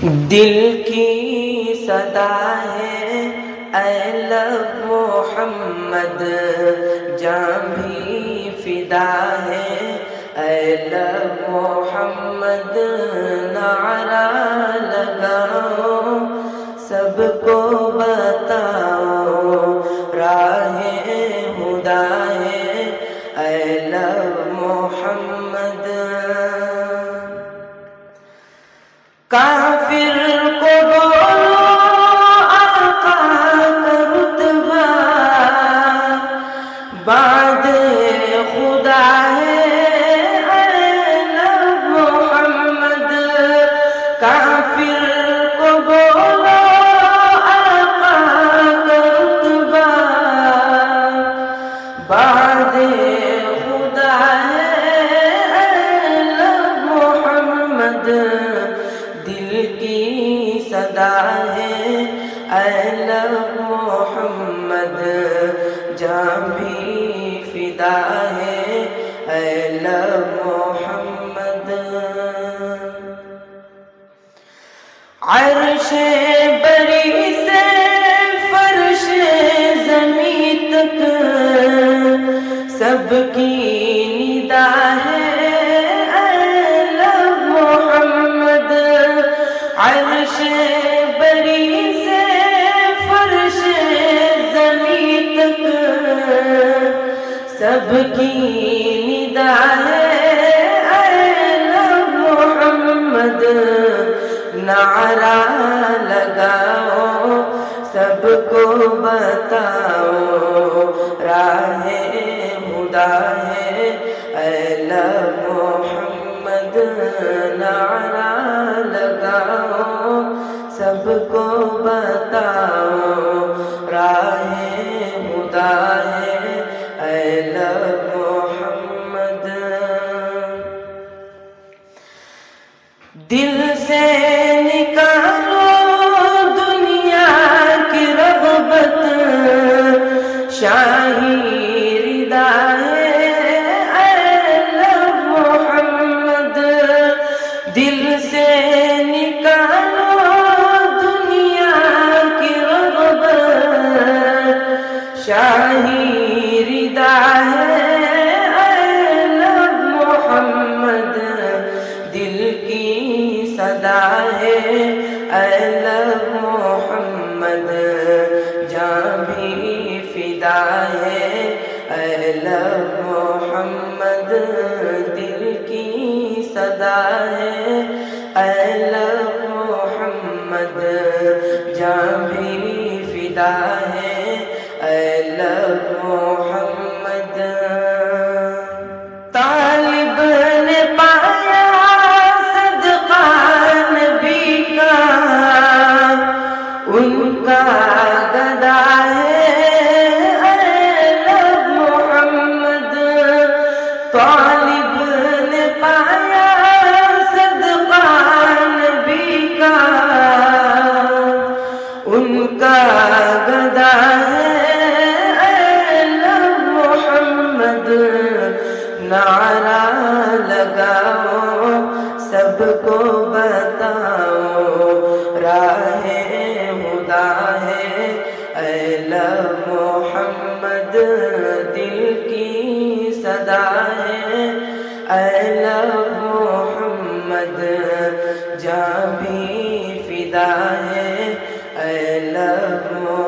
دل کی صدا ہے اے لب محمد، جان بھی فدا ہے اے لب محمد، نعرہ لگاؤ سب کو بتاؤ راہ ہدا ہے اے لب محمد۔ کافر کو بولو آقا کا رتبہ بعد خدا ہے اے لب محمد، کافر کو بولو آقا کا رتبہ بعد خدا ہے اے لب محمد، دل کی صدا ہے اے لب محمد، جان بھی فدا ہے اے لب محمد۔ عرش بری سے فرش زمین تک سب کی ندا ہے اے لب محمد، عرش بری سے فرش زمین تک سب کی ندا ہے اے لب محمد، نعرہ لگاؤ سب کو بتاؤ راہ ہدا ہے اے لب محمد، نعرہ لگاؤ سب کو بتاؤ راہ ہدا ہے اے لب محمد۔ دل سے نکالو دنیا کی رغبت، شاہی ردا ہے اے لب محمد، دل سے نکالو دنیا کی رغبت، شاہی ردا ہے اے لب محمد، دل کی صدا ہے اے لب محمد، جان بھی فدا ہے اے لب محمد، دل کی صدا ہے اے لب محمد، جان بھی فدا ہے اے لب محمد۔ طالب نے پایا صدقہ نبی کا، ان کا گدا ہے اے لب محمد، طالب نے پایا صدقہ نبی کا، ان کا گدا ہے اے لب محمد، نعرہ لگاؤ سب کو بتاؤ راہ ہدا ہے اے لب محمد، دل کی صدا ہے اے لب محمد، جان بھی فدا ہے اے لب محمد۔